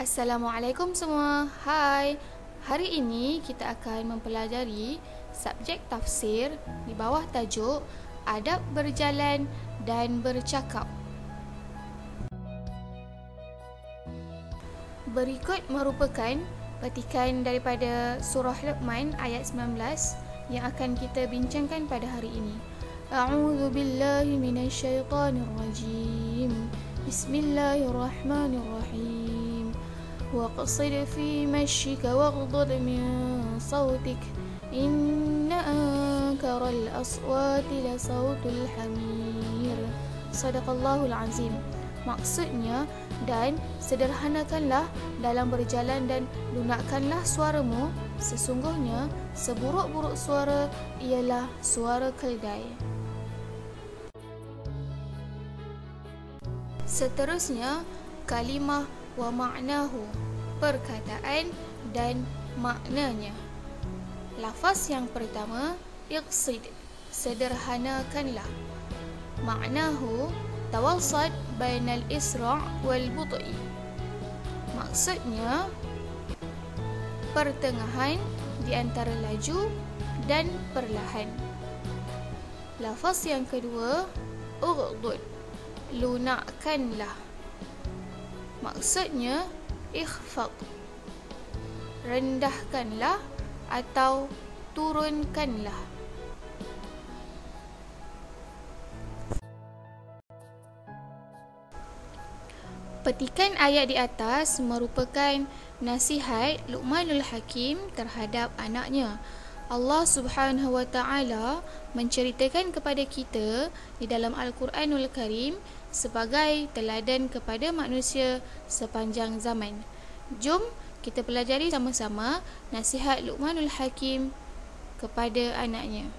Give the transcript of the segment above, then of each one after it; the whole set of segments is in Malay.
Assalamualaikum semua. Hai. Hari ini kita akan mempelajari subjek tafsir di bawah tajuk Adab berjalan dan bercakap. Berikut merupakan petikan daripada surah Luqman ayat 19 yang akan kita bincangkan pada hari ini. A'udzu billahi minasyaitonir rajim. Bismillahirrahmanirrahim. وَقَصِدْ فِي مَشْيِكَ وَاغْضُضْ مِنْ صَوْتِكَ إِنَّ أَنكَرَ الْأَصْوَاتِ لَصَوْتُ الْحَمِيرِ. Sadaqallahul Azim. Maksudnya, dan sederhanakanlah dalam berjalan dan lunakkanlah suaramu. Sesungguhnya seburuk-buruk suara ialah suara keldai. Seterusnya, kalimah wa ma'nahu, perkataan dan maknanya. Lafaz yang pertama, iqsid, sederhanakanlah. Ma'nahu, tawassat bainal isra' wal but'i. Maksudnya, pertengahan di antara laju dan perlahan. Lafaz yang kedua, ughdud, lunakkanlah. Maksudnya, ikhfad, rendahkanlah atau turunkanlah. Petikan ayat di atas merupakan nasihat Luqmanul Hakim terhadap anaknya. Allah Subhanahu wa Ta'ala menceritakan kepada kita di dalam Al-Quranul Karim sebagai teladan kepada manusia sepanjang zaman. Jom kita pelajari sama-sama nasihat Luqmanul Hakim kepada anaknya.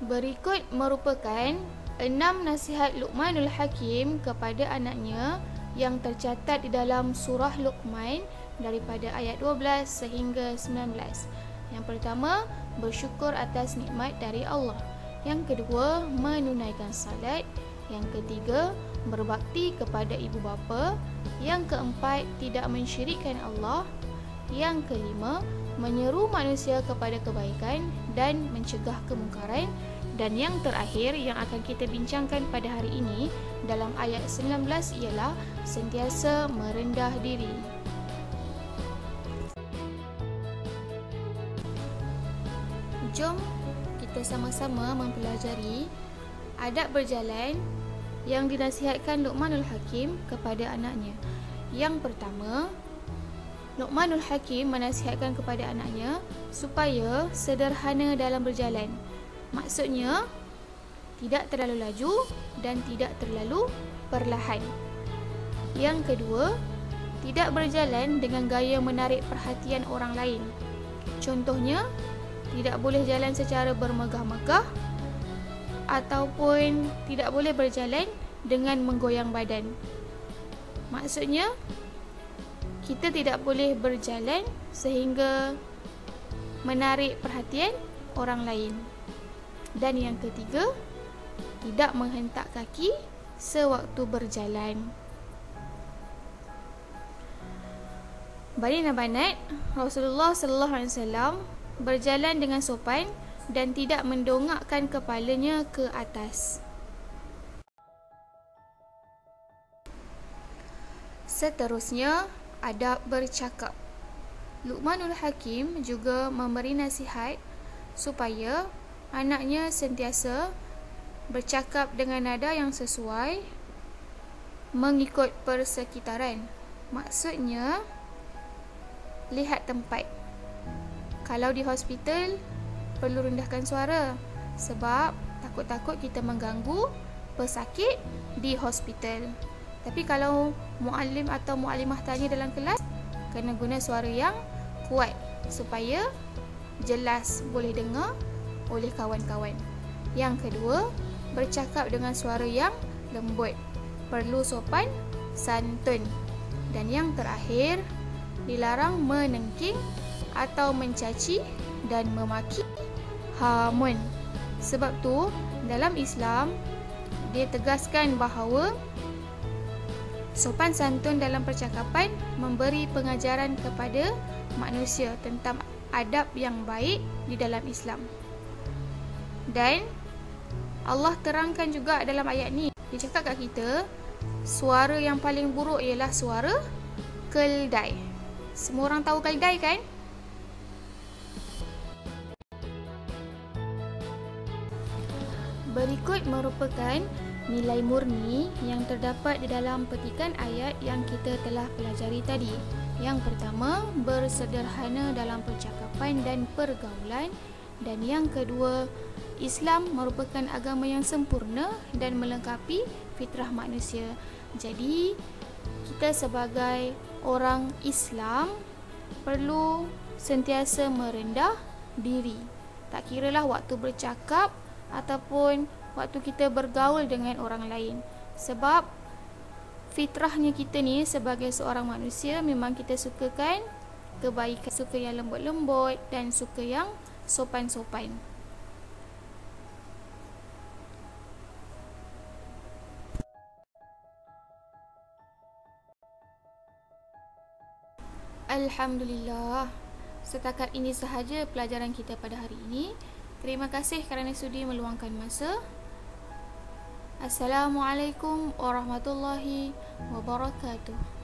Berikut merupakan 6 nasihat Luqmanul Hakim kepada anaknya yang tercatat di dalam surah Luqman daripada ayat 12 sehingga 19. Yang pertama, bersyukur atas nikmat dari Allah. Yang kedua, menunaikan salat. Yang ketiga, berbakti kepada ibu bapa. Yang keempat, tidak mensyirikkan Allah. Yang kelima, menyeru manusia kepada kebaikan dan mencegah kemungkaran. Dan yang terakhir yang akan kita bincangkan pada hari ini dalam ayat 19 ialah sentiasa merendah diri. Jom kita sama-sama mempelajari adab berjalan yang dinasihatkan Luqmanul Hakim kepada anaknya. Yang pertama, Luqmanul Hakim menasihatkan kepada anaknya supaya sederhana dalam berjalan. Maksudnya, tidak terlalu laju dan tidak terlalu perlahan. Yang kedua, tidak berjalan dengan gaya menarik perhatian orang lain. Contohnya, tidak boleh jalan secara bermegah-megah ataupun tidak boleh berjalan dengan menggoyang badan. Maksudnya, kita tidak boleh berjalan sehingga menarik perhatian orang lain. Dan yang ketiga, tidak menghentak kaki sewaktu berjalan. Banin dan banat, Rasulullah sallallahu alaihi wasallam berjalan dengan sopan dan tidak mendongakkan kepalanya ke atas. Seterusnya, adab bercakap. Luqmanul Hakim juga memberi nasihat supaya anaknya sentiasa bercakap dengan nada yang sesuai mengikut persekitaran. Maksudnya, lihat tempat. Kalau di hospital, perlu rendahkan suara sebab takut-takut kita mengganggu pesakit di hospital. Tapi kalau muallim atau muallimah tanya dalam kelas, kena guna suara yang kuat supaya jelas boleh dengar oleh kawan-kawan. Yang kedua, bercakap dengan suara yang lembut, perlu sopan, santun. Dan yang terakhir, dilarang menengking atau mencaci dan memaki hamun Sebab tu dalam Islam dia tegaskan bahawa sopan santun dalam percakapan memberi pengajaran kepada manusia tentang adab yang baik di dalam Islam. Dan Allah terangkan juga dalam ayat ni, dia cakap kat kita, suara yang paling buruk ialah suara keldai. Semua orang tahu keldai kan? Berikut merupakan nilai murni yang terdapat di dalam petikan ayat yang kita telah pelajari tadi. Yang pertama, bersederhana dalam percakapan dan pergaulan. Dan yang kedua, Islam merupakan agama yang sempurna dan melengkapi fitrah manusia. Jadi, kita sebagai orang Islam perlu sentiasa merendah diri. Tak kiralah waktu bercakap ataupun waktu kita bergaul dengan orang lain. Sebab fitrahnya kita ni sebagai seorang manusia memang kita sukakan kebaikan, suka yang lembut-lembut dan suka yang sopan-sopan. Alhamdulillah, setakat ini sahaja pelajaran kita pada hari ini. Terima kasih kerana sudi meluangkan masa. Assalamualaikum warahmatullahi wabarakatuh.